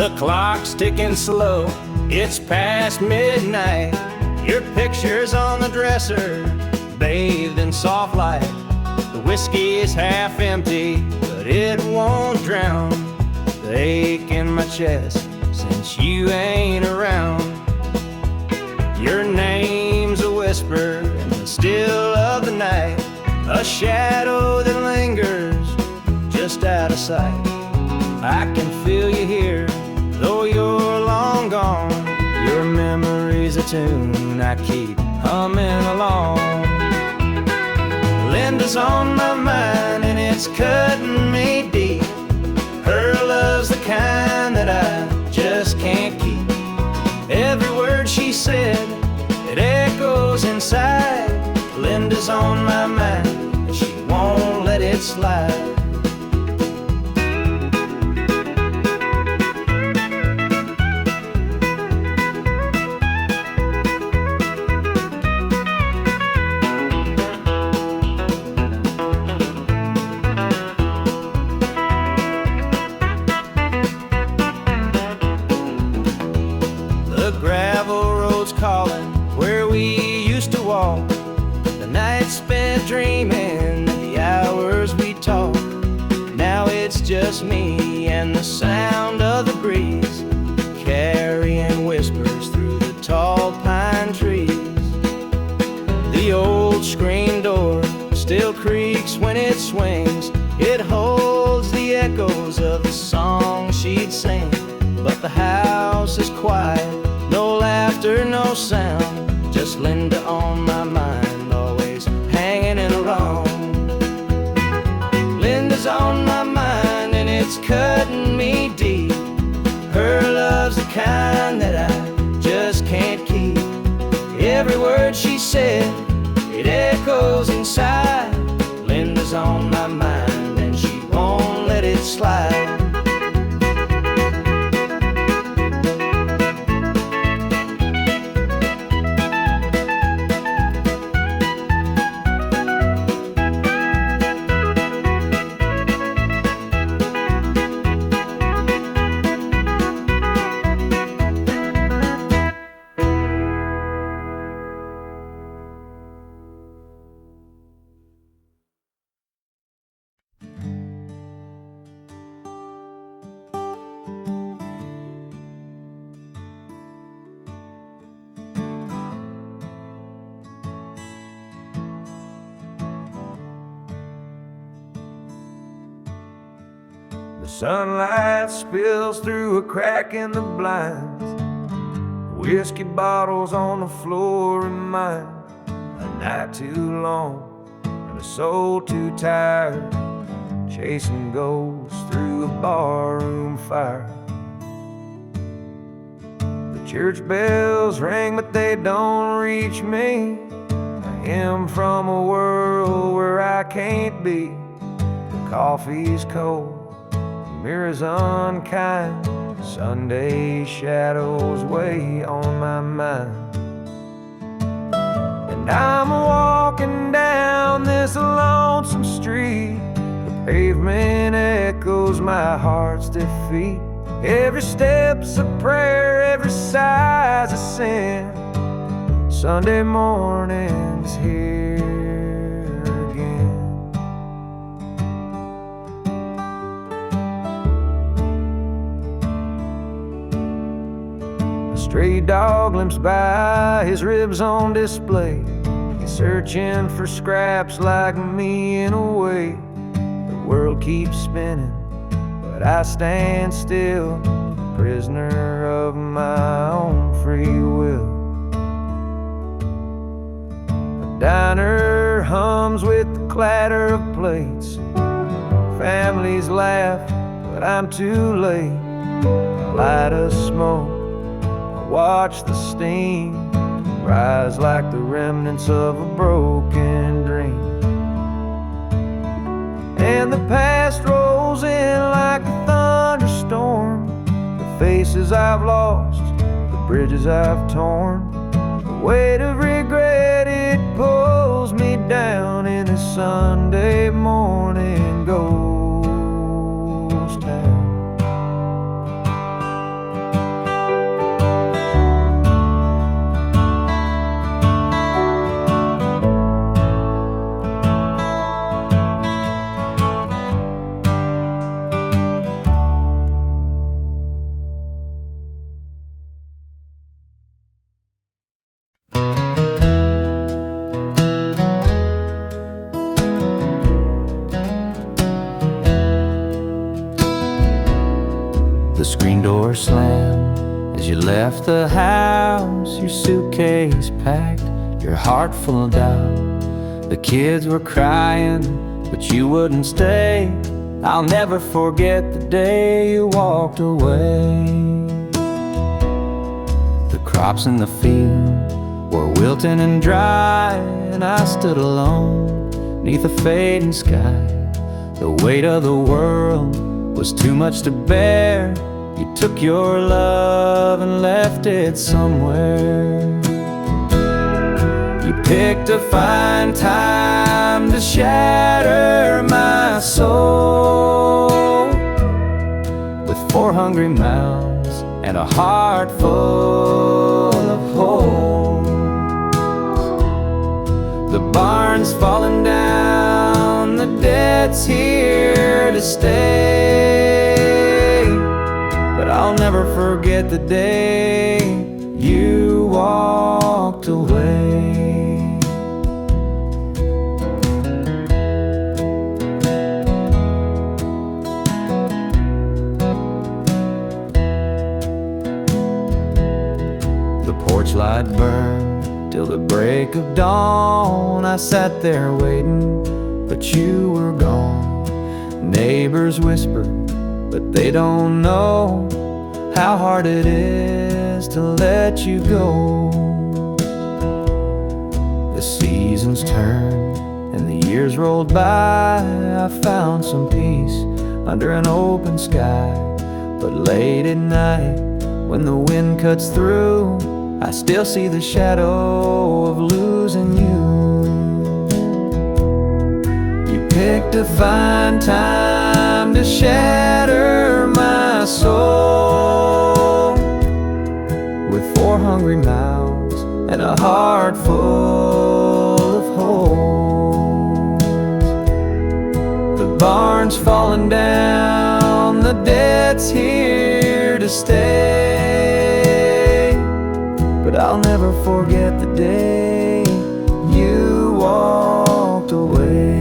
The clock's ticking slow, it's past midnight. Your picture's on the dresser, bathed in soft light. The whiskey is half empty, but it won't drown the ache in my chest since you ain't around. Your name's a whisper in the still of the night, a shadow that lingers just out of sight. I can feel you here, though you're long gone. Your memory's a tune I keep humming along. Linda's on my mind and it's cutting me deep. Her love's the kind that I just can't keep. Every word she said, it echoes inside. Linda's on my mind and she won't let it slide. Calling where we used to walk, the nights spent dreaming, the hours we talked. Now it's just me and the sound of the breeze, carrying whispers through the tall pine trees. The old screen door still creaks when it swings. It holds the echoes of the song she'd sing. But the house is quiet, no laughter, no sound, just Linda on my mind, always hanging in alone. Linda's on my mind and it's cutting me deep. Her love's the kind that I just can't keep. Every word she said, it echoes inside. Linda's on my mind and she won't let it slide. The sunlight spills through a crack in the blinds. Whiskey bottles on the floor remind a night too long and a soul too tired, chasing ghosts through a barroom fire. The church bells ring but they don't reach me, a hymn from a world where I can't be. The coffee's cold, mirrors unkind, Sunday shadows weigh on my mind. And I'm walking down this lonesome street, the pavement echoes my heart's defeat. Every step's a prayer, every sigh's a sin. Sunday morning's here again. Stray dog limps by, his ribs on display. He's searching for scraps like me in a way. The world keeps spinning, but I stand still, prisoner of my own free will. The diner hums with the clatter of plates. Families laugh, but I'm too late. I light a smoke, watch the steam rise like the remnants of a broken dream. And the past rolls in like a thunderstorm. The faces I've lost, the bridges I've torn. The weight of regret, it pulls me down in this Sunday morning ghost town. screen door slammed as you left the house, your suitcase packed, your heart full of doubt. The kids were crying, but you wouldn't stay. I'll never forget the day you walked away. The crops in the field were wilting and dry, and I stood alone neath a fading sky. The weight of the world was too much to bear. You took your love and left it somewhere. You picked a fine time to shatter my soul with 4 hungry mouths and a heart full of holes. The barn's falling down, the debt's here to stay, but I'll never forget the day you walked away. The porch light burned till the break of dawn. I sat there waiting, but you were gone. Neighbors whispered, but they don't know how hard it is to let you go. The seasons turned and the years rolled by. I found some peace under an open sky, but late at night when the wind cuts through, I still see the shadow of losing you. You picked a fine time to shatter my soul with 4 hungry mouths and a heart full of holes. The barn's falling down, the debt's here to stay, but I'll never forget the day you walked away.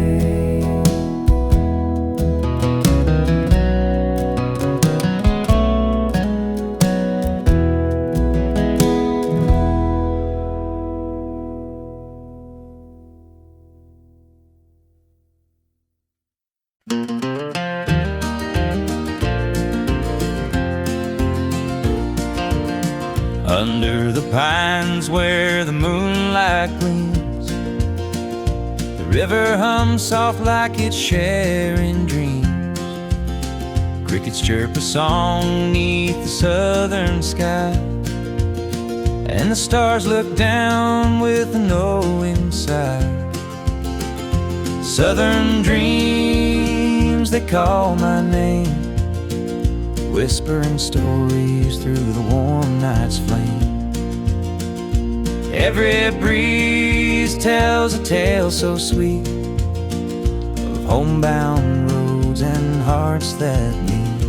Under the pines where the moonlight gleams, the river hums soft like it's sharing dreams. Crickets chirp a song neath the southern sky, and the stars look down with a knowing sigh. Southern dreams, they call my name, whispering stories through the warm night's flame. Every breeze tells a tale so sweet of homebound roads and hearts that meet.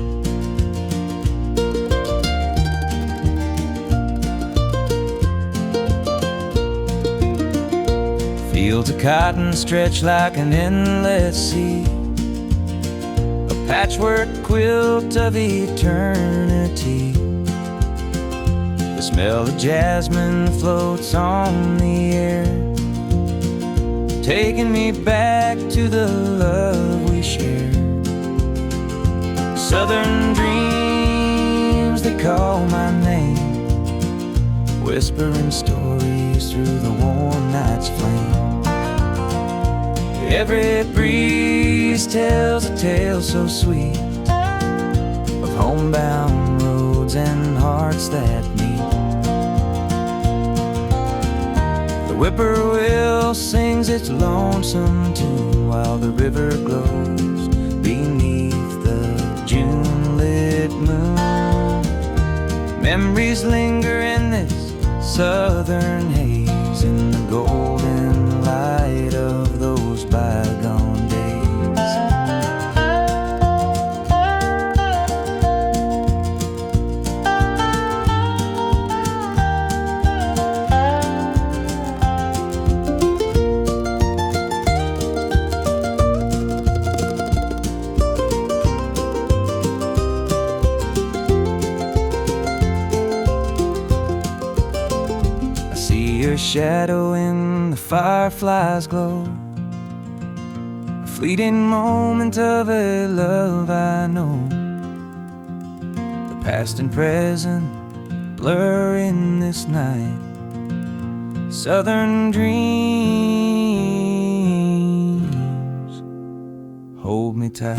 Fields of cotton stretch like an endless sea, patchwork quilt of eternity. The smell of jasmine floats on the air, taking me back to the love we shared. Southern dreams, they call my name, whispering stories through the warm night's flame. Every breeze tells a tale so sweet of homebound roads and hearts that meet. The whippoorwill sings its lonesome tune while the river glows beneath the June-lit moon. Memories linger in this southern haze, in the golden light of those bygone days. shadow in the firefly's glow, a fleeting moment of a love I know. The past and present blur in this night. Southern dreams hold me tight.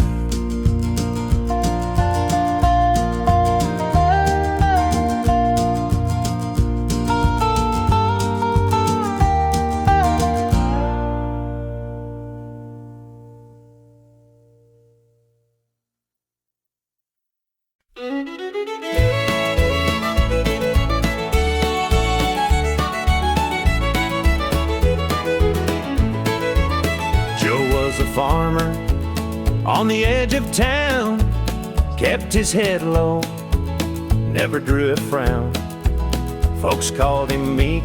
Farmer on the edge of town, kept his head low, never drew a frown. Folks called him meek,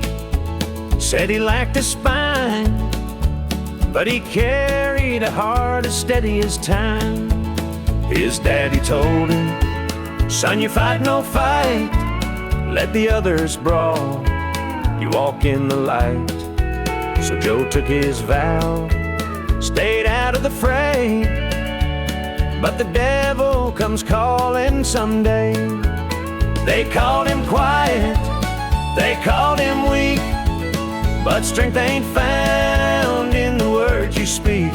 said he lacked a spine, but he carried a heart as steady as time. His daddy told him, "Son, you fight no fight, let the others brawl, you walk in the light." So Joe took his vow, stayed out of the fray, but the devil comes calling someday. They called him quiet, they called him weak, but strength ain't found in the words you speak.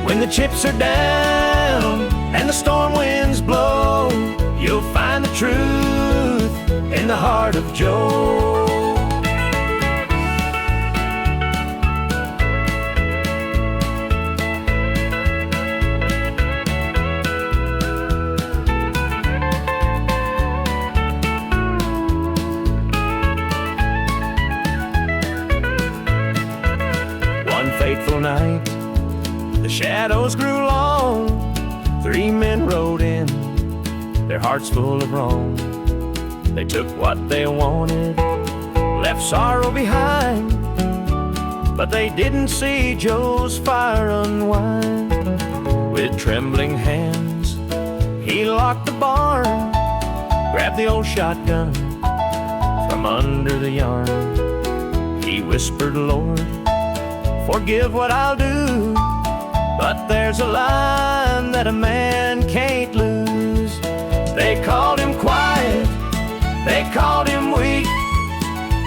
When the chips are down and the storm winds blow, you'll find the truth in the heart of Joe. Fateful night, the shadows grew long. 3 men rode in, their hearts full of wrong. They took what they wanted, left sorrow behind, but they didn't see Joe's fire unwind. With trembling hands, he locked the barn, grabbed the old shotgun from under the yarn. He whispered, "Lord, forgive what I'll do, but there's a line that a man can't lose." They called him quiet, they called him weak,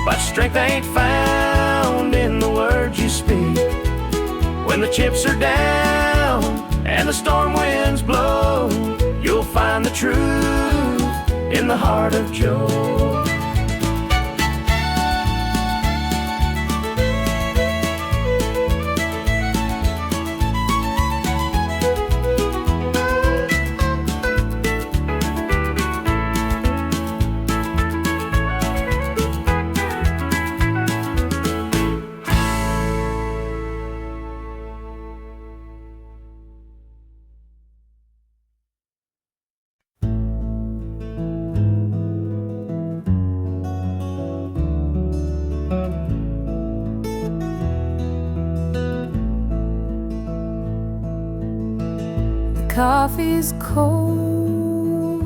but strength ain't found in the words you speak. When the chips are down and the storm winds blow, you'll find the truth in the heart of Joe. Coffee's cold,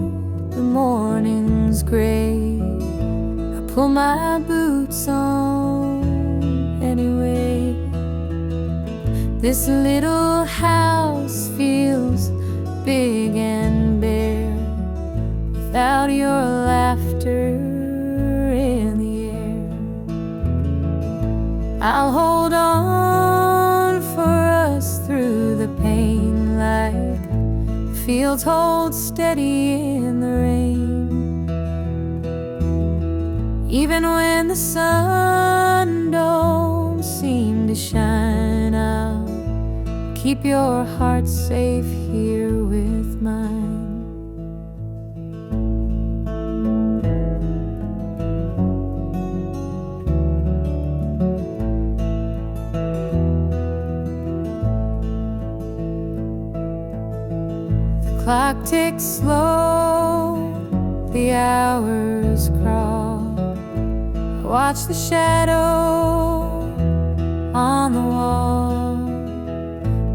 the morning's gray. I pull my boots on anyway. This little house feels big and bare without your laughter in the air. I'll hold on for us through the pain like fields hold steady in the rain. Even when the sun don't seem to shine, I'll keep your heart safe here with mine. Clock ticks slow, the hours crawl. I watch the shadow on the wall,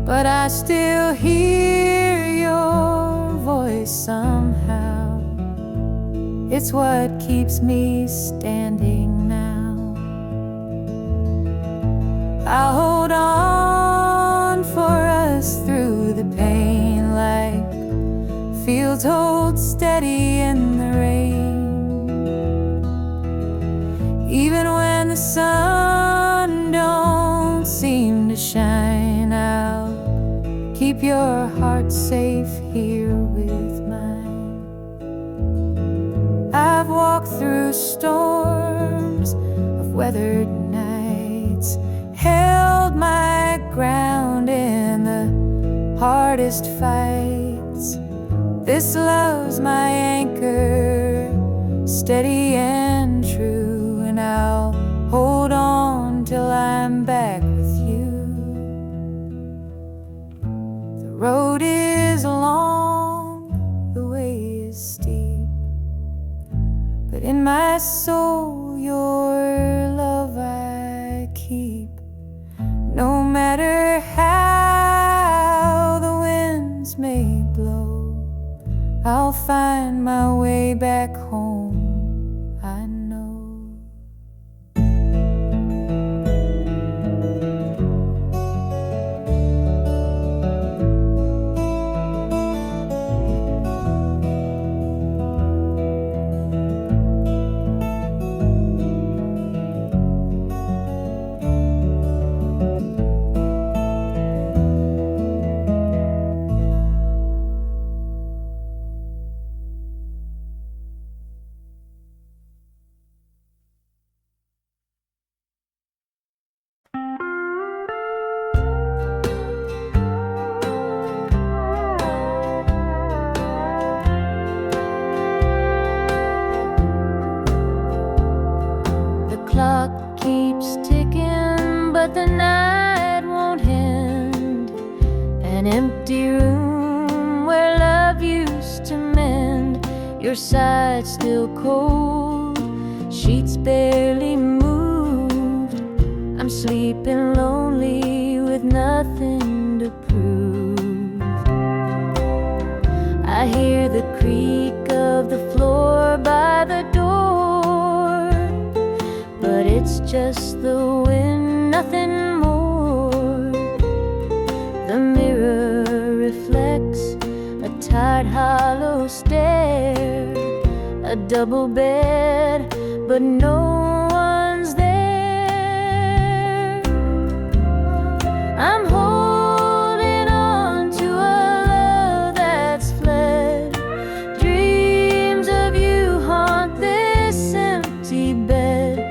but I still hear your voice somehow. It's what keeps me standing now. I'll hold on for us through the pain, like fields hold steady in the rain. Even when the sun don't seem to shine, I'll keep your heart safe here with mine. I've walked through storms of weathered nights, held my ground in the hardest fights. This love's my anchor, steady and true, and I'll hold on till I'm back with you. The road is long, the way is steep, but in my soul your love I keep. No matter how the winds may blow, I'll find my way back home, I know. Clock keeps ticking, but the night won't end. An empty room where love used to mend. Your side still cold, sheets barely moved. I'm sleeping lonely with nothing to prove. I hear the creak of the floor by the door, but it's just the wind, nothing more. The mirror reflects a tired, hollow stare, a double bed, but no one's there. I'm holding on to a love that's fled. Dreams of you haunt this empty bed.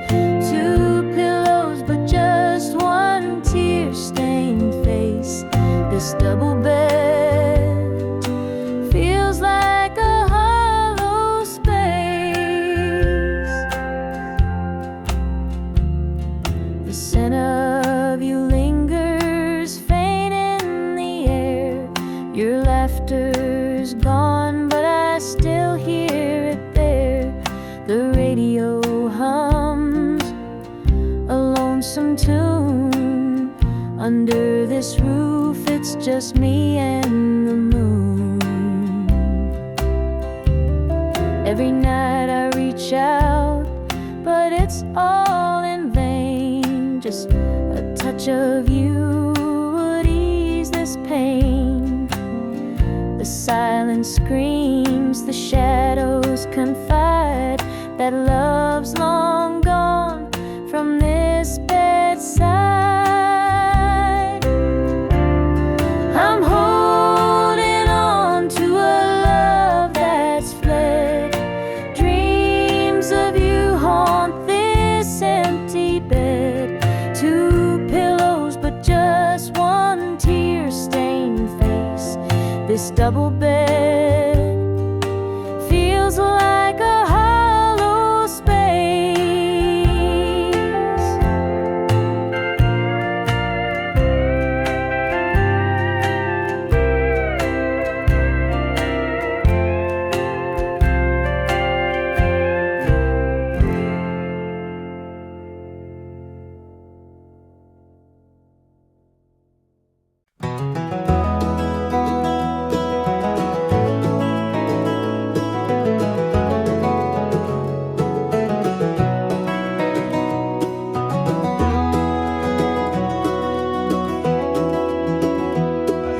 This double bed feels like a hollow space. The scent of you lingers faint in the air. Your laughter's gone, but I still hear it there. The radio hums a lonesome tune. Under this roof, it's just me and the moon. Every night I reach out, but it's all in vain. Just a touch of you would ease this pain. The silence screams, the shadows confide that love's long gone from this bedside. I'm holding on to a love that's fled. Dreams of you haunt this empty bed. Two pillows, but just one tear-stained face. This double bed feels like a hollow space.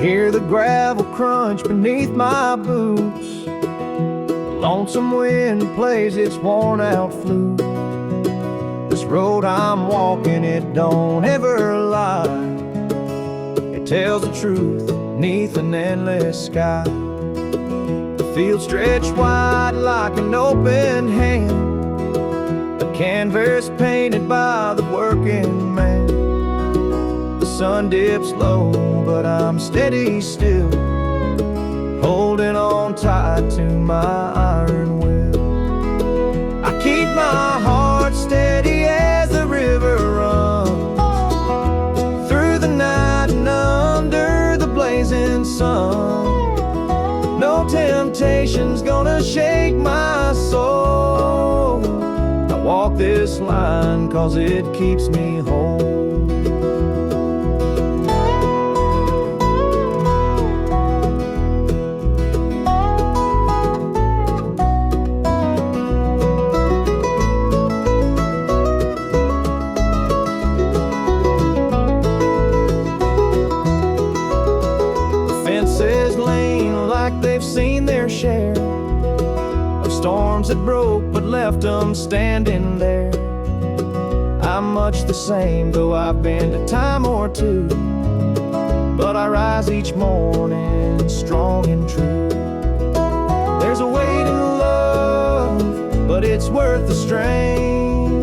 hear the gravel crunch beneath my boots. The lonesome wind plays its worn out flute. This road I'm walking, it don't ever lie. It tells the truth beneath an endless sky. The field stretched wide like an open hand, a canvas painted by the working man. The sun dips low, but I'm steady still, holding on tight to my iron will. I keep my heart steady as the river runs through the night and under the blazing sun. No temptation's gonna shake my soul. I walk this line 'cause it keeps me whole. They've seen their share of storms that broke but left them standing there. I'm much the same, though I've been a time or two, but I rise each morning strong and true. There's a weight in love, but it's worth the strain.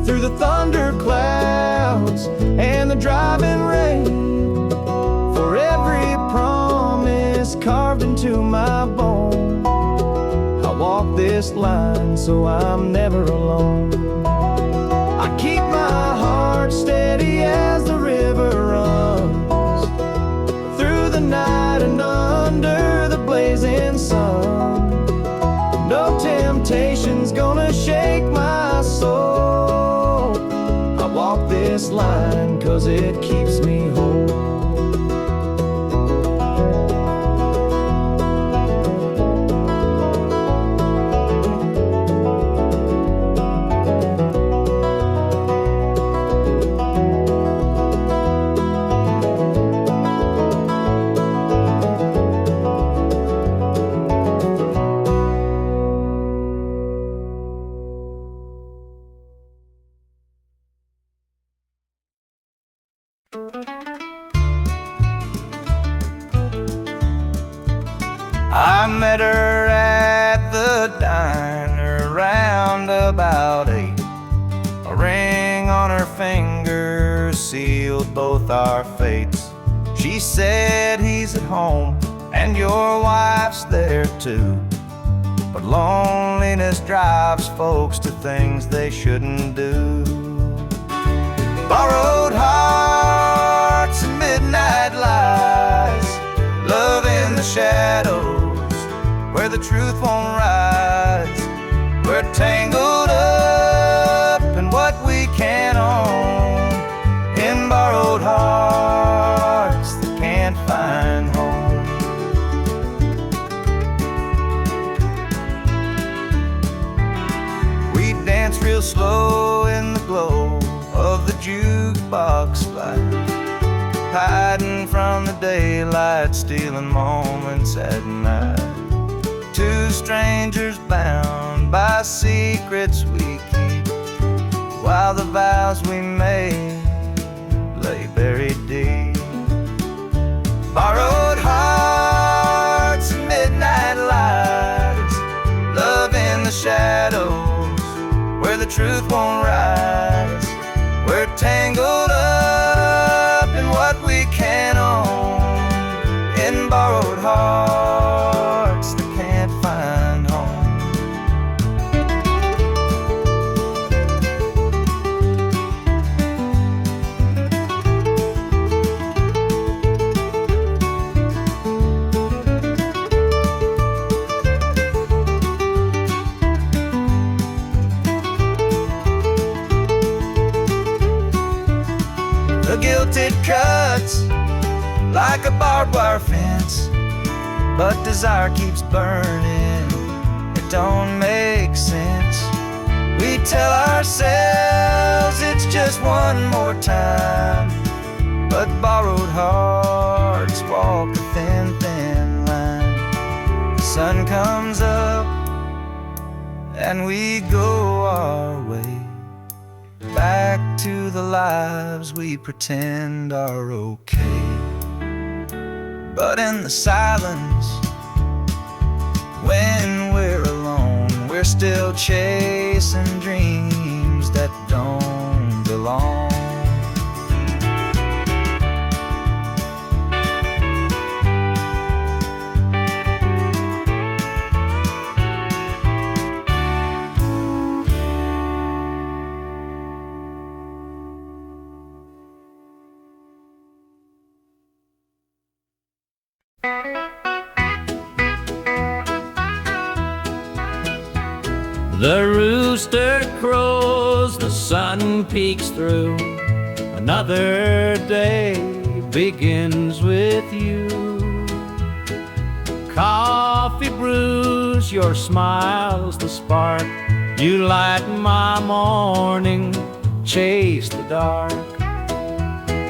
Through the thunder clouds and the driving rain, for every promise carved into my bone, I walk this line so I'm never alone. I keep my heart steady as the river runs through the night and under the blazing sun. No temptation's gonna shake my soul. I walk this line 'cause it keeps me whole. I met her at the diner round about 8. A ring on her finger sealed both our fates. She said he's at home and your wife's there too, but loneliness drives folks to things they shouldn't do. Borrowed hearts and midnight lies, love in the shadows where the truth won't rise. We're tangled up in what we can't own, in borrowed hearts that can't find home. We dance real slow in the glow of the jukebox light, hiding from the daylight, stealing moments at night. Two strangers bound by secrets we keep, while the vows we made lay buried deep. Borrowed hearts and midnight lights, love in the shadows where the truth won't rise. We're tangled up in what we can't own, in borrowed hearts that can't find home. The guilt it cuts like a barbed wire fence, but desire keeps burning. It don't make sense. We tell ourselves it's just one more time, but borrowed hearts walk thin, thin line. The sun comes up and we go our way, back to the lives we pretend are okay. But in the silence, when we're alone, we're still chasing dreams that don't belong. The rooster crows, the sun peeks through. Another day begins with you. Coffee brews, your smile's the spark. You light my morning, chase the dark.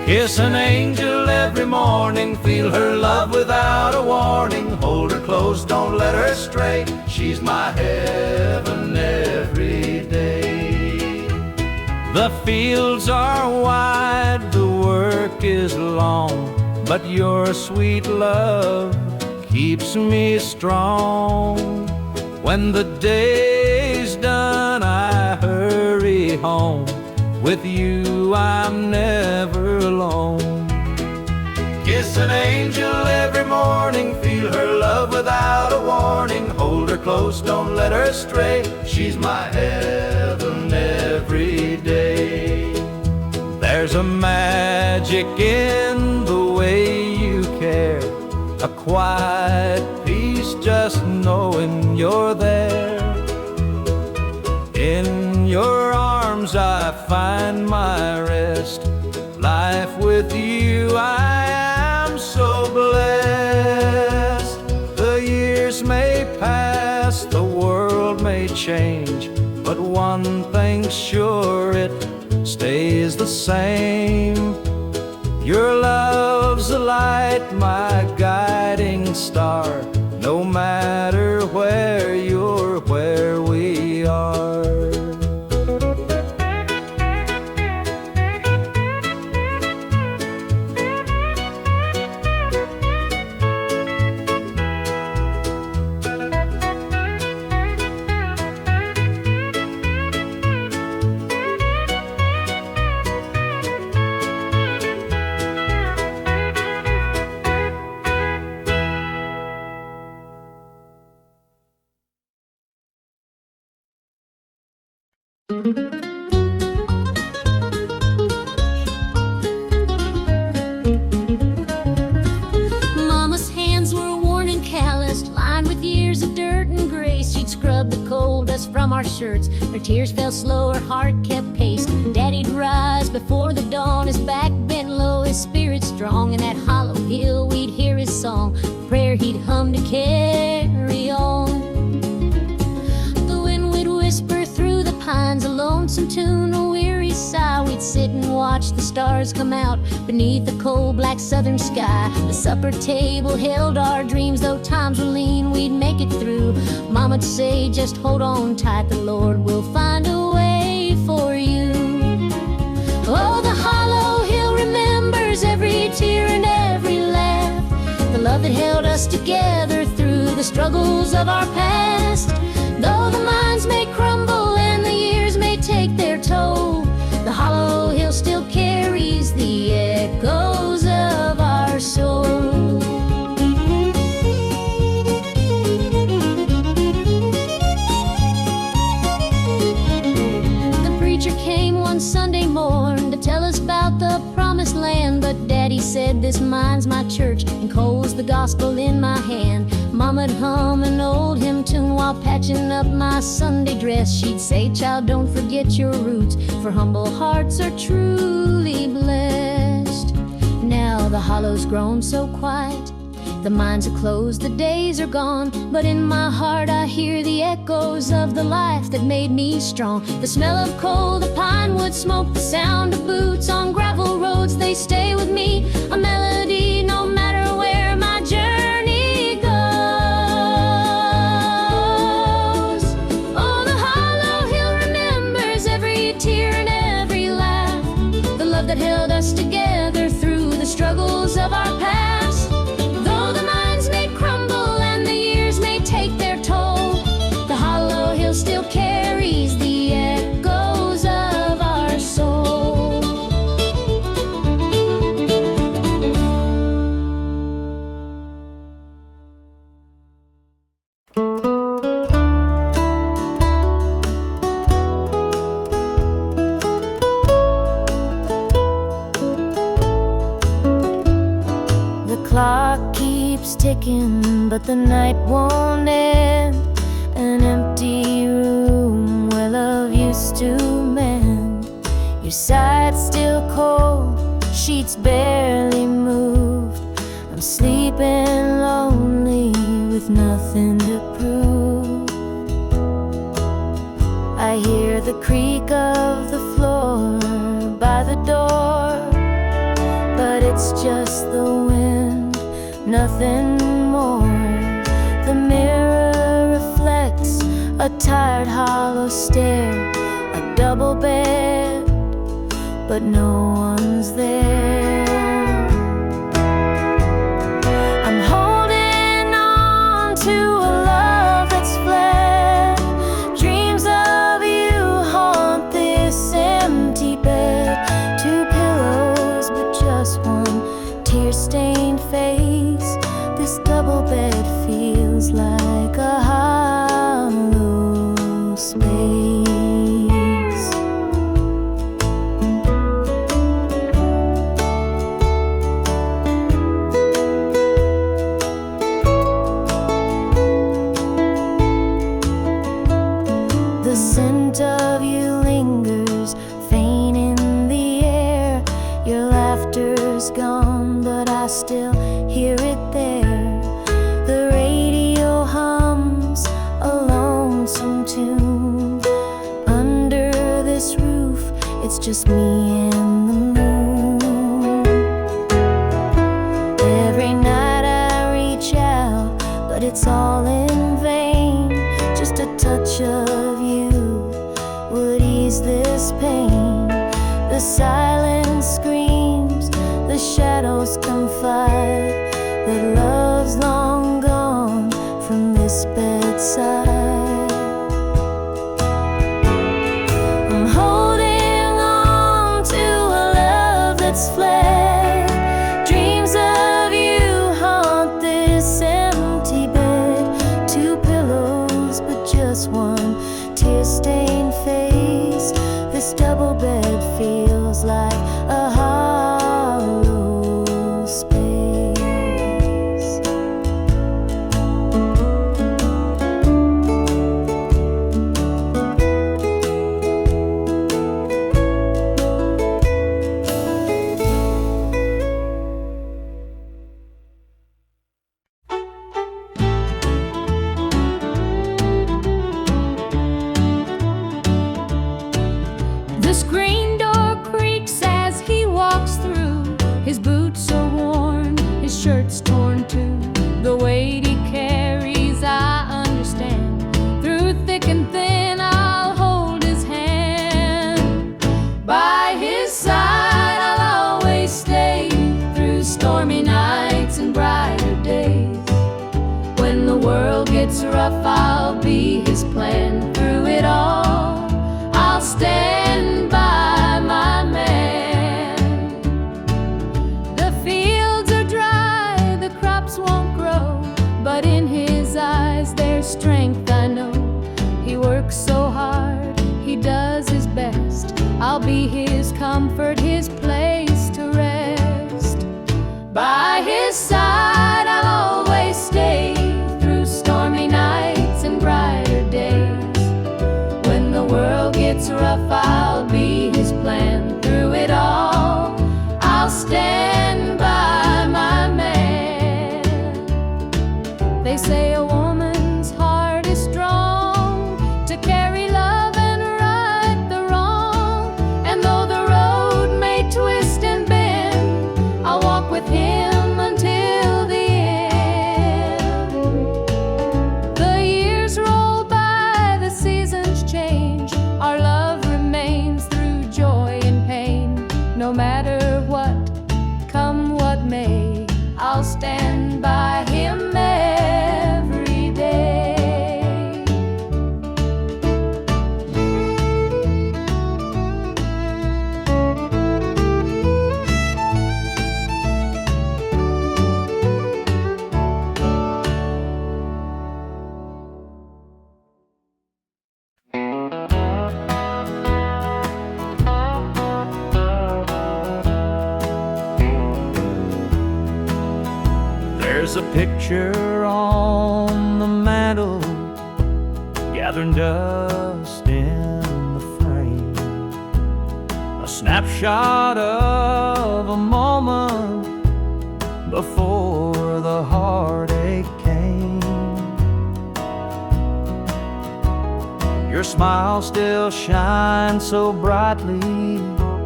Kiss an angel every morning, feel her love without a warning. Hold her close, don't let her stray, she's my heaven every day. The fields are wide, the work is long, but your sweet love keeps me strong. When the day's done, I hurry home. With you I'm never alone. Kiss an angel every morning, feel her love without a warning. Hold her close, don't let her stray, she's my heaven every day. There's a magic in the way you care, a quiet peace just knowing you're there. In your arms I find my rest. Life with you I am so blessed. The years may pass, the world may change, but one thing's sure, it stays the same. Your love's a light, my guiding star. No matter where you're, where we are. Mama's hands were worn and calloused, lined with years of dirt and gray. She'd scrub the coal dust from our shirts. Her tears fell slow, her heart kept pace. Daddy'd rise before the dawn, his back bent low, his spirit strong. In that hollow hill we'd hear his song, a prayer he'd hum to carry on. The wind would whisper through the pines, a lonesome tune, a weary sigh. We'd sit and watch the stars come out beneath the cold black southern sky. The supper table held our dreams, though times were lean, we'd make it through. Mama'd say, just hold on tight, the Lord will find a way for you. Oh, the hollow hill remembers every tear and every laugh, the love that held us together through the struggles of our past. Though the minds may crumble and the years may take their toll, the hollow hill still carries the echoes of our soul. The preacher came one Sunday morn to tell us about the promised land, but Daddy said, this mine's my church and coal's the gospel in my hand. Mama'd hum an old hymn tune while patching up my Sunday dress. She'd say, child, don't forget your roots, for humble hearts are truly blessed. Now the hollow's grown so quiet, the mines are closed, the days are gone, but in my heart I hear the echoes of the life that made me strong. The smell of coal, the pine wood smoke, the sound of boots on gravel roads, they stay with me, a melody no matter where my journey The clock keeps ticking, but the night won't end. An empty room where love used to mend. Your side's still cold, sheets barely moved. I'm sleeping lonely with nothing to prove. I hear the creak of the floor by the door, but it's just the wind, nothing more. The mirror reflects a tired, hollow stare. A double bed, but no one's there. I'm holding on to a love that's fled. Dreams of you haunt this empty bed. Two pillows, but just one tear-stained face. This double bed feels like a hollow space. The scent of you lingers, faint in the air. Your laughter's gone, but I still hear it there. The radio hums a lonesome tune. Under this roof, it's just me and the moon. Every night I reach out, but it's all in vain. Just a touch of you would ease this pain. The silence screams, the shadows confide that love's long gone from this bedside. I'm holding on to a love that's fled. Dreams of you haunt this empty bed. Two pillows, but just one tear-stained face. This double bed feels like a hollow space. The screen door creaks as he walks through. His boots are worn, his shirt's torn too. The weight he carries, I understand. Through thick and thin, I'll hold his hand. By his side, I'll always stay. Through stormy nights and brighter days. When the world gets rough, I'll be his plan. Through it all, I'll stand by my man. The fields are dry, the crops won't grow, but in his eyes there's strength, I know. He works so hard, he does his best. I'll be his comfort, his place to rest. By his side I'll always stay. Through stormy nights and brighter days. When the world gets rough, I'll be his plan. Through it all, I'll stand by my man. They say a woman's heart is strong to carry love and right the wrong. And though the road may twist and bend, I'll walk with him until the There's a picture on the mantle, gathering dust in the frame, a snapshot of a moment before the heartache came. Your smile still shines so brightly,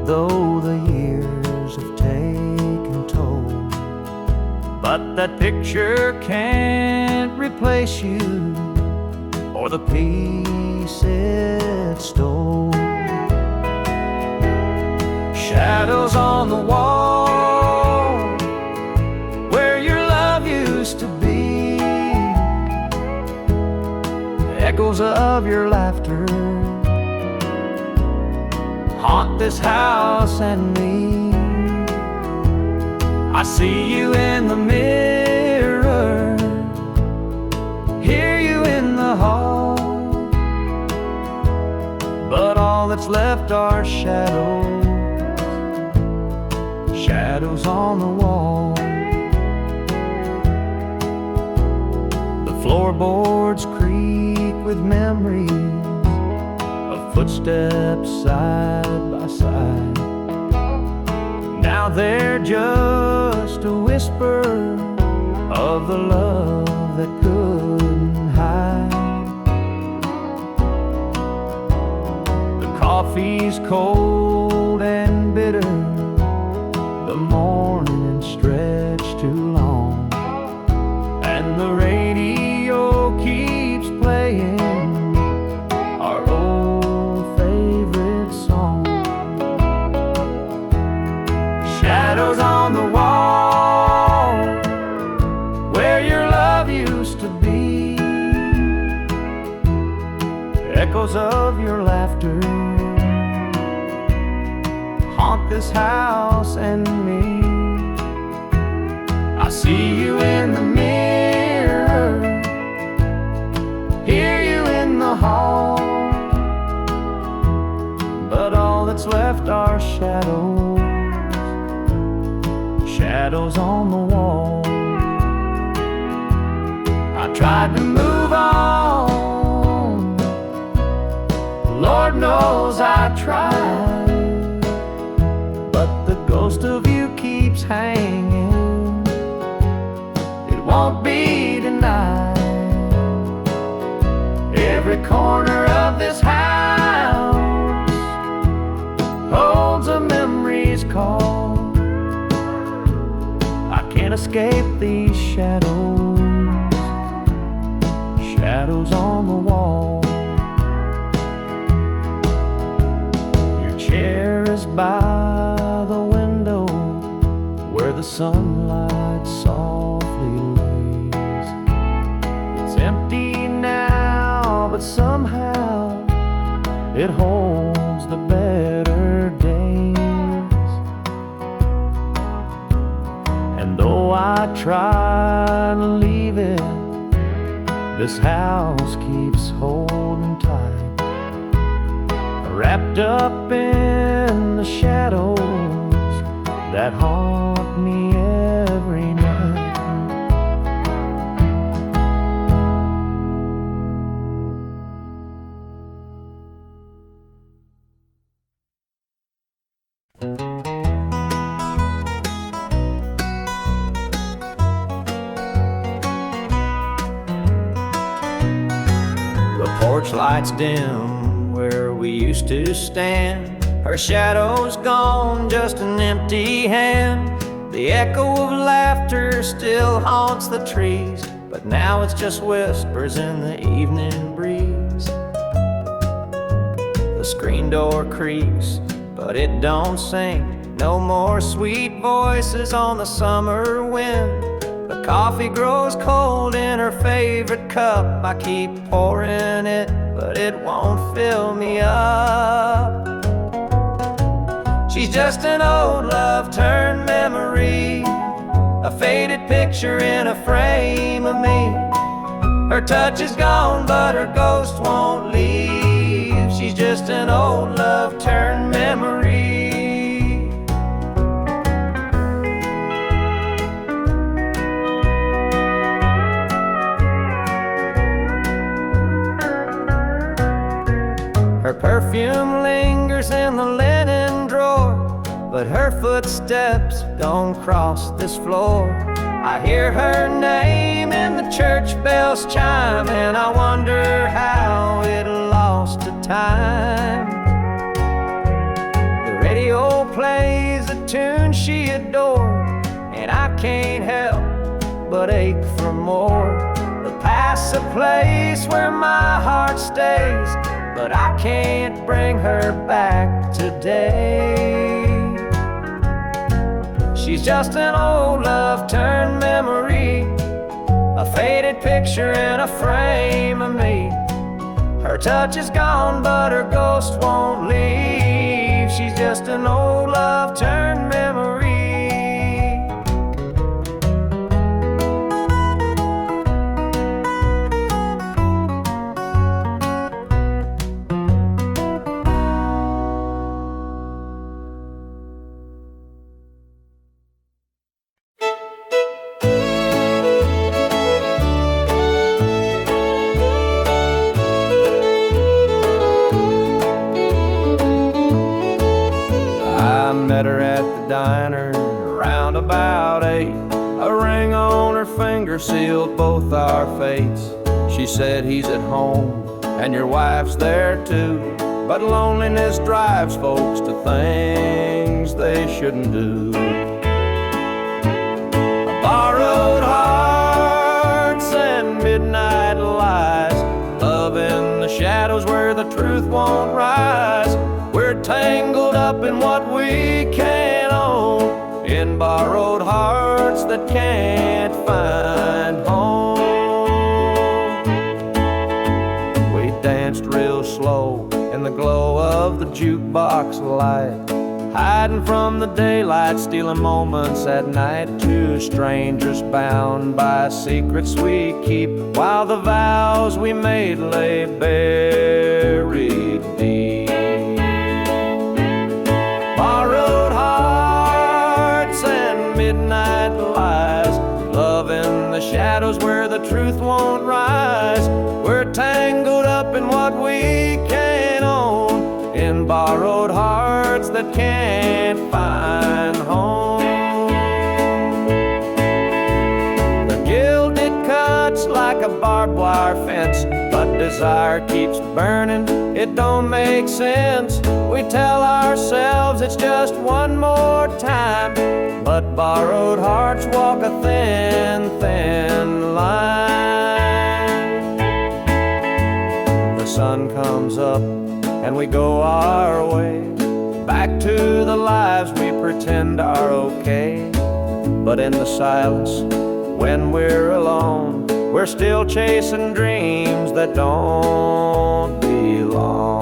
though the years have taken toll. But that picture can't replace you or the peace it stole. Shadows on the wall where your love used to be, echoes of your laughter haunt this house and me. I see you in the mirror, hear you in the hall, but all that's left are shadows, shadows on the wall. The floorboards creak with memories of footsteps side by side. Now they're just a whisper of the love that couldn't hide. The coffee's cold and bitter, the morning stretched too long, and the radio keeps playing our old favorite song. Shadows on the wall where your love used to be, echoes of your laughter haunt this house and me. I see you in the mirror, hear you in the hall, but all that's left are shadows, shadows on the wall. I tried to move on, Lord knows I tried, but the ghost of you keeps hanging, it won't be denied. Every corner of this house holds a memory's call. I can't escape these shadows, shadows on the wall. Your chair is by the window where the sunlight softly lays. It's empty now, but somehow it holds the better days. And though I try to leave it, this house keeps holding tight, wrapped up in the shadows that haunt me every night. The porch lights dim where we used to stand, her shadow's gone, just an empty hand. The echo of laughter still haunts the trees, but now it's just whispers in the evening breeze. The screen door creaks, but it don't sing. No more sweet voices on the summer wind. The coffee grows cold in her favorite cup. I keep pouring it, but it won't fill me up. She's just an old love turned memory, a faded picture in a frame of me. Her touch is gone, but her ghost won't leave. She's just an old love turned memory. perfume lingers in the linen drawer, but her footsteps don't cross this floor. I hear her name and the church bells chime, and I wonder how it lost to time. The radio plays a tune she adored, and I can't help but ache for more. The past's a place where my heart stays, but I can't bring her back today. She's just an old love turned memory, a faded picture in a frame of me. Her touch is gone, but her ghost won't leave. She's just an old love turned memory. Met her at the diner around about 8. A ring on her finger sealed both our fates. She said, he's at home and your wife's there too, but loneliness drives folks to things they shouldn't do. Borrowed hearts and midnight lies, love in the shadows where the truth won't rise. We're tangled up in what we can't own, in borrowed hearts that can't find home. We danced real slow in the glow of the jukebox light, hiding from the daylight, stealing moments at night. Two strangers bound by secrets we keep, while the vows we made lay buried deep. Borrowed hearts and midnight lies, love in the shadows where the truth won't rise. We're tangled up in what we can't own, in borrowed hearts that can't find home. The gilded cuts like a barbed wire fence, but desire keeps burning, it don't make sense. We tell ourselves it's just one more time, but borrowed hearts walk a thin, thin line. The sun comes up and we go our way, back to the lives we pretend are okay. But in the silence, when we're alone, we're still chasing dreams that don't belong.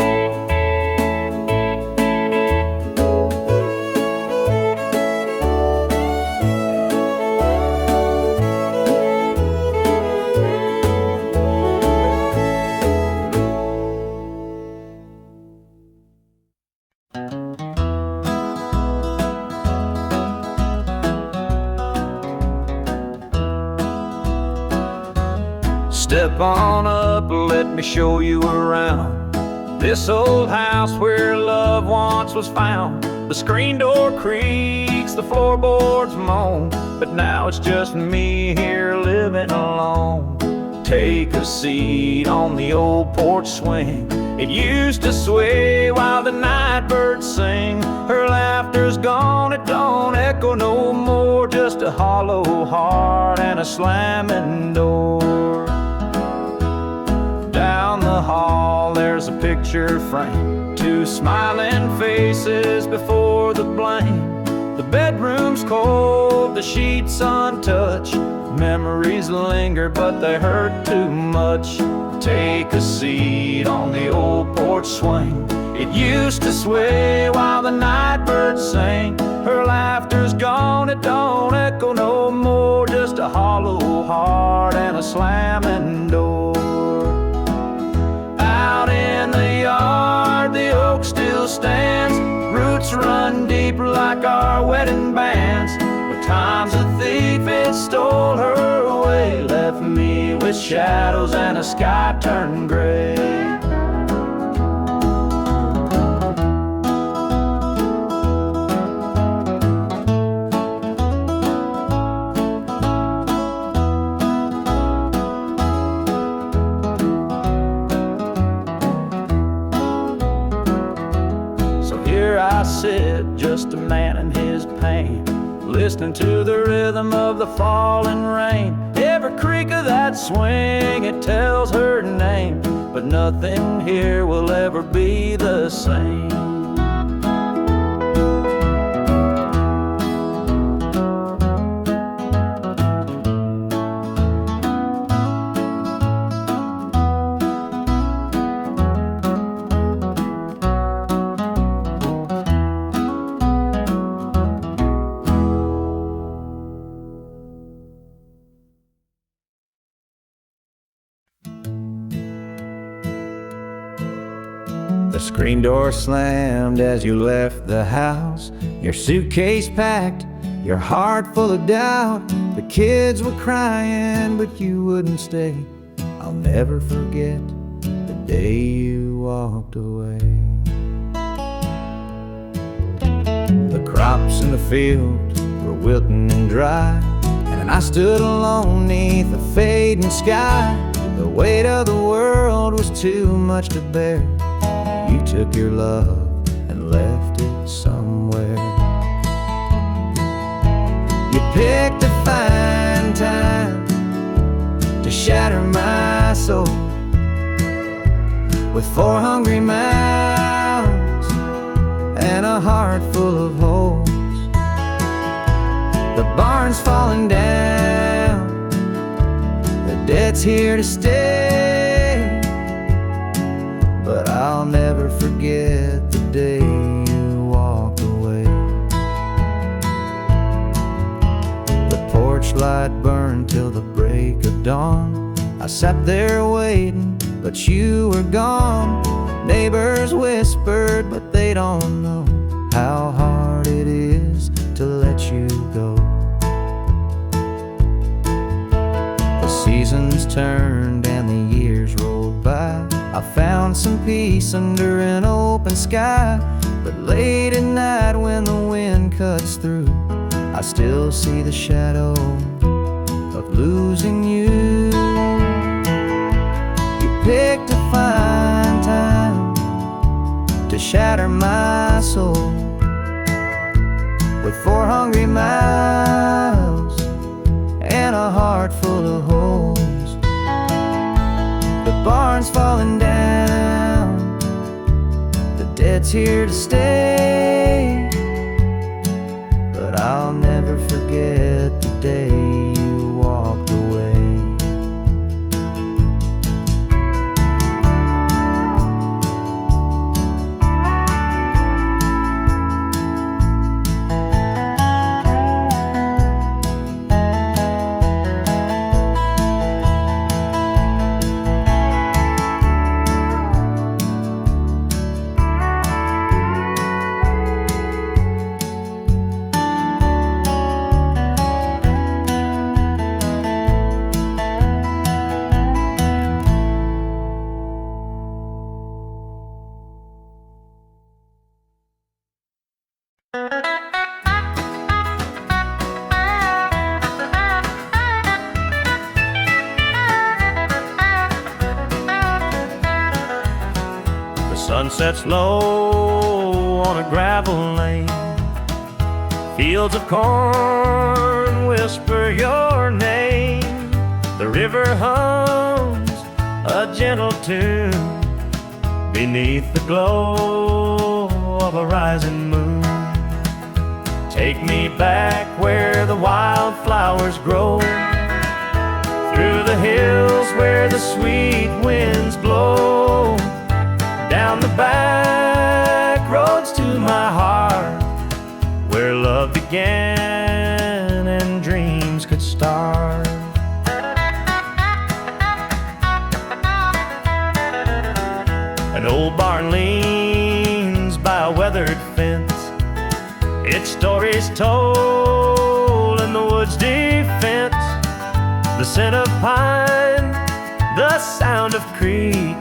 Step on up, let me show you around this old house where love once was found. The screen door creaks, the floorboards moan, but now it's just me here living alone. Take a seat on the old porch swing. It used to sway while the night birds sing. Her laughter's gone, it don't echo no more, just a hollow heart and a slamming door. Down the hall there's a picture frame, two smiling faces before the blame. The bedroom's cold, the sheets untouched, memories linger but they hurt too much. Take a seat on the old porch swing. It used to sway while the night birds sang. Her laughter's gone, it don't echo no more, just a hollow heart and a slamming door. Out in the yard, the oak still stands, roots run deep like our wedding bands. But time's a thief, it stole her away, left me with shadows and a sky turned gray. sit, just a man in his pain, listening to the rhythm of the falling rain. Every creak of that swing, it tells her name, but nothing here will ever be the same. The screen door slammed as you left the house, your suitcase packed, your heart full of doubt. The kids were crying, but you wouldn't stay. I'll never forget the day you walked away. The crops in the field were wilting and dry, and I stood alone neath the fading sky. The weight of the world was too much to bear. You took your love and left it somewhere. You picked a fine time to shatter my soul with 4 hungry mouths and a heart full of holes. The barn's falling down, the debt's here to stay, but I'll never forget the day you walked away. The porch light burned till the break of dawn. I sat there waiting, but you were gone. Neighbors whispered, but they don't know how hard it is to let you go. The seasons turned and the years rolled by. I found some peace under an open sky, but late at night when the wind cuts through, I still see the shadow of losing you. You picked a fine time to shatter my soul with 4 hungry mouths and a heart full of holes. The barn's falling down, the debt's here to stay, but I'll never forget the day you walked away. Sun sets low on a gravel lane. Fields of corn whisper your name. The river hums a gentle tune beneath the glow of a rising moon. Take me back where the wildflowers grow, through the hills where the sweet winds blow, down the back roads to my heart, where love began and dreams could start. An old barn leans by a weathered fence, its stories told in the woods' defense. The scent of pine, the sound of creek,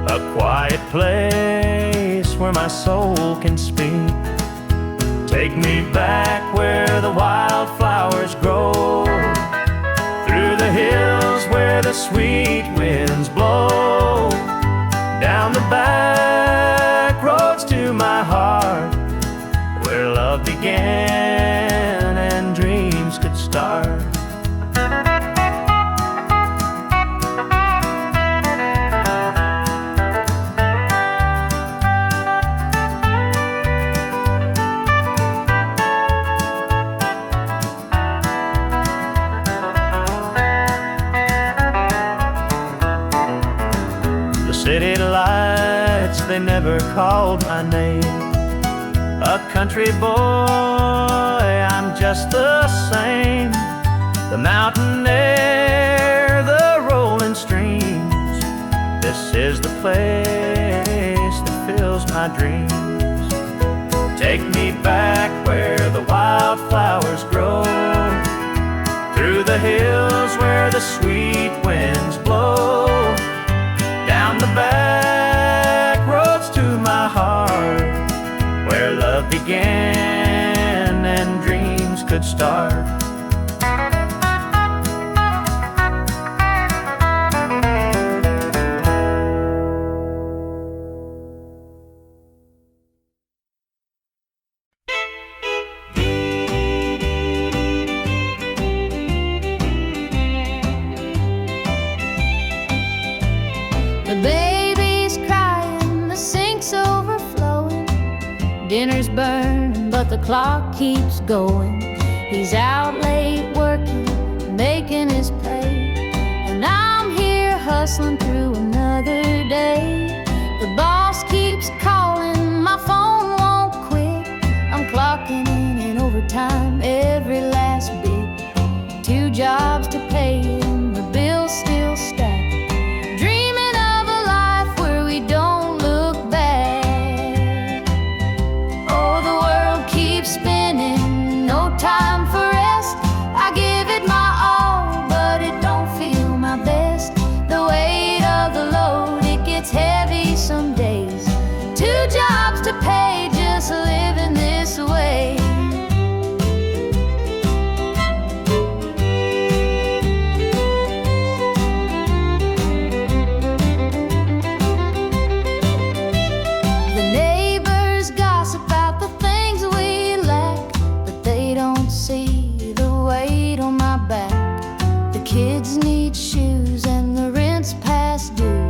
a quiet place where my soul can speak. Take me back where the wildflowers grow, through the hills where the sweet winds blow, down the back roads to my heart, they never called my name. A country boy, I'm just the same. The mountain air, the rolling streams, this is the place that fills my dreams. Take me back where the wildflowers grow, through the hills where the sweet winds blow, down the back roads to my heart, where love began and dreams could start. Dinner's burning, but the clock keeps going. He's out late working, making his pay, and I'm here hustling through another day. The boss keeps calling, my phone won't quit. I'm clocking in overtime every last bit. 2 jobs to pay and the bills still stack. Dreaming of a life where we don't look back. Spinning, no time for rest. I give it my all, but it don't feel my best. The weight of the load, it gets heavy some days. 2 jobs to pay, just living this way. The neighbors gossip about the things we see, the weight on my back. The kids need shoes and the rent's past due.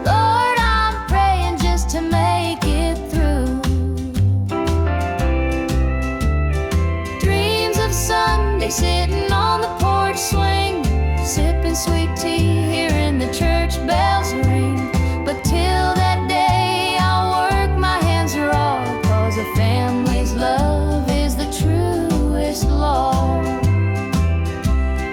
Lord, I'm praying just to make it through. Dreams of Sunday sitting on the porch swing, sipping sweet tea, hearing the church bells ring. But till that day I'll work my hands raw, 'cause a family's love is the truest law.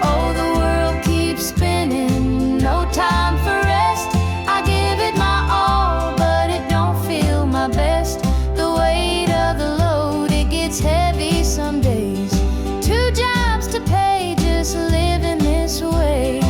Oh, the world keeps spinning, no time for rest. I give it my all, but it don't feel my best. The weight of the load, it gets heavy some days. 2 jobs to pay, just living this way.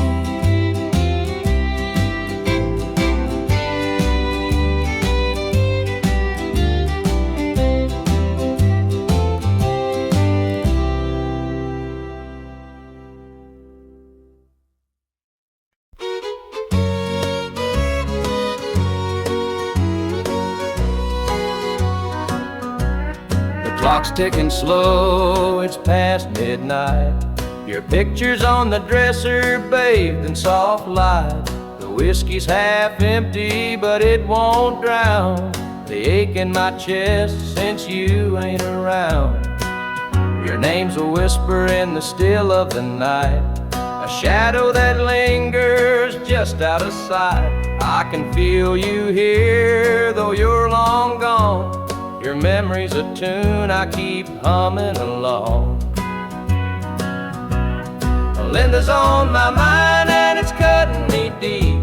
Clock's ticking slow, it's past midnight. Your picture's on the dresser, bathed in soft light. The whiskey's half empty, but it won't drown the ache in my chest since you ain't around. Your name's a whisper in the still of the night, a shadow that lingers just out of sight. I can feel you here, though you're long gone. Your memory's a tune I keep humming along. Linda's on my mind and it's cutting me deep.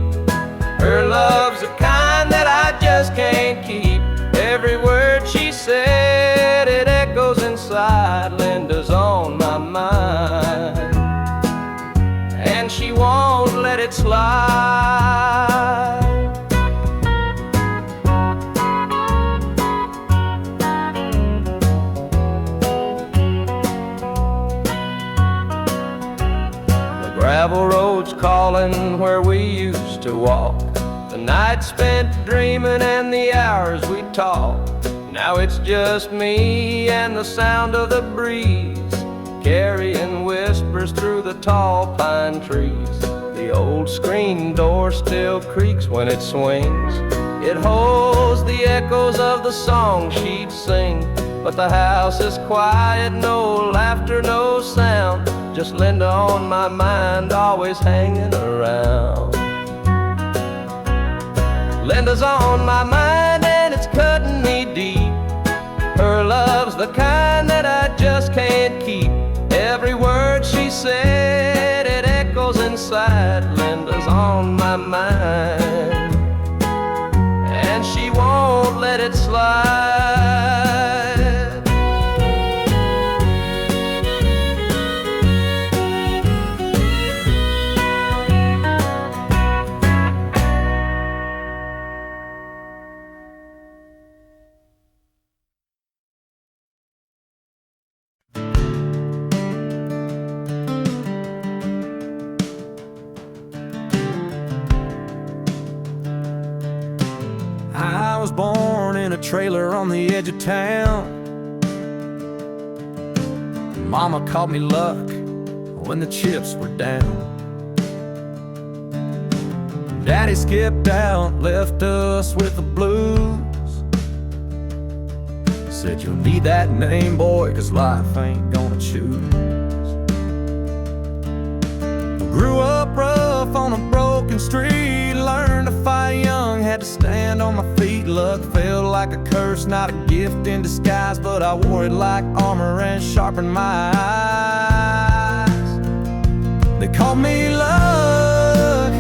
Her love's the kind that I just can't keep. Every word she said, it echoes inside. Linda's on my mind, and she won't let it slide. Gravel roads calling where we used to walk. The night spent dreaming and the hours we talked. Now it's just me and the sound of the breeze, carrying whispers through the tall pine trees. The old screen door still creaks when it swings. It holds the echoes of the song she'd sing. But the house is quiet, no laughter, no sound. Just Linda on my mind, always hanging around. Linda's on my mind the kind that I just can't keep. Every word she said, it echoes inside. Linda's on my mind, and she won't let it slide. I was born in a trailer on the edge of town. Mama called me luck when the chips were down. Daddy skipped out, left us with the blues. Said you'll need that name, boy, 'cause life ain't gonna choose. Grew up rough on a broken street, learned to fight young, had to stand on my feet. Luck felt like a curse, not a gift in disguise, but I wore it like armor and sharpened my eyes. They called me luck,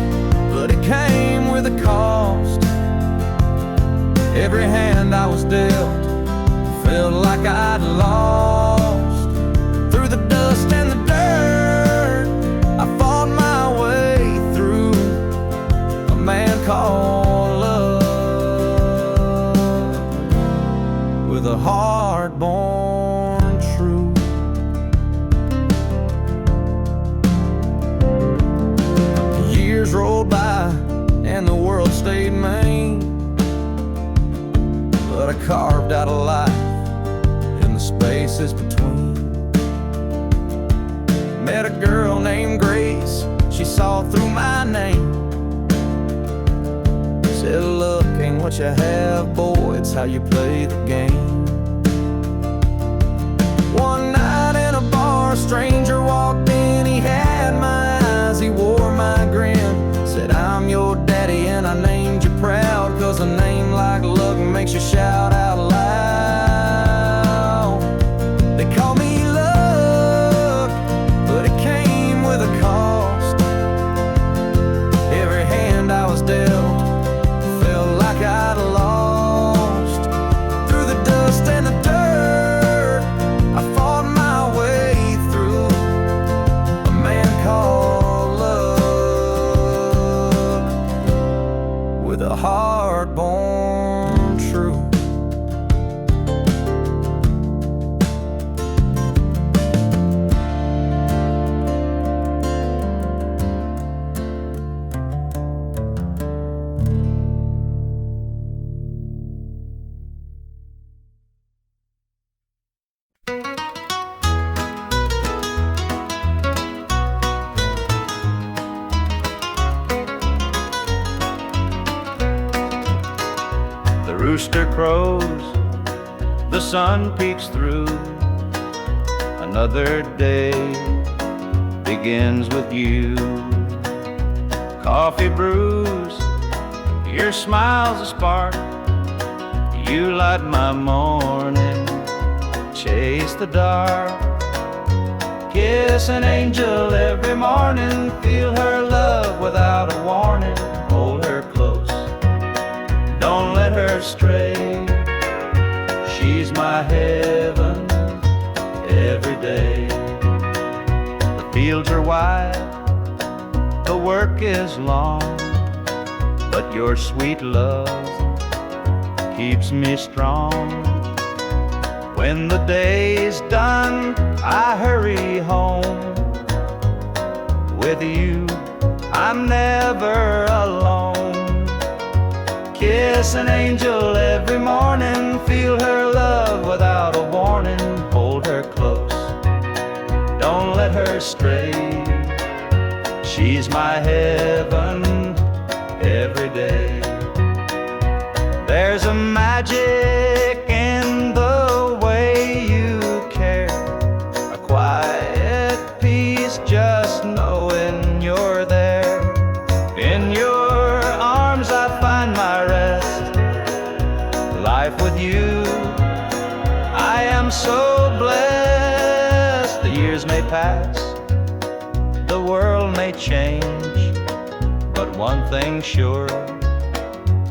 but it came with a cost. Every hand I was dealt felt like I'd lost. Through the dust and the dirt, I fought my way through a man called love, with a hard-born truth. Years rolled by and the world stayed mean, but I carved out a life in the spaces between. Met a girl named Grace, she saw through my name. Said luck ain't what you have, boy, it's how you play the game. One night in a bar, a stranger walked in, he had my eyes, he wore my grin. Said I'm your daddy and I named you proud, 'cause a name like luck makes you shout out loud. They call me luck, but it came with a cost. Every hand I was dealt felt like I'd lost. Through the dust and the dirt, I fought my way through a man called love, with a hard-born truth. The rooster crows, the sun peeks through. Another day begins with you. Coffee brews, your smile's a spark. You light my morning, chase the dark. Kiss an angel every morning, feel her love without a warning. Hold her close, don't let her stray. She's my heaven every day. The fields are wide, the work is long, but your sweet love keeps me strong. When the day's done, I hurry home. With you, I'm never alone. Kiss an angel every morning, feel her love without a warning. Hold her close, don't let her stray. She's my heaven every day. There's a magic in the way you care, a quiet peace just knowing you're there. In your arms I find my rest. Life with you, I am so change, but one thing's sure,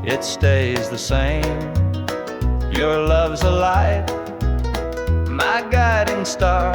it stays the same. Your love's a light, my guiding star.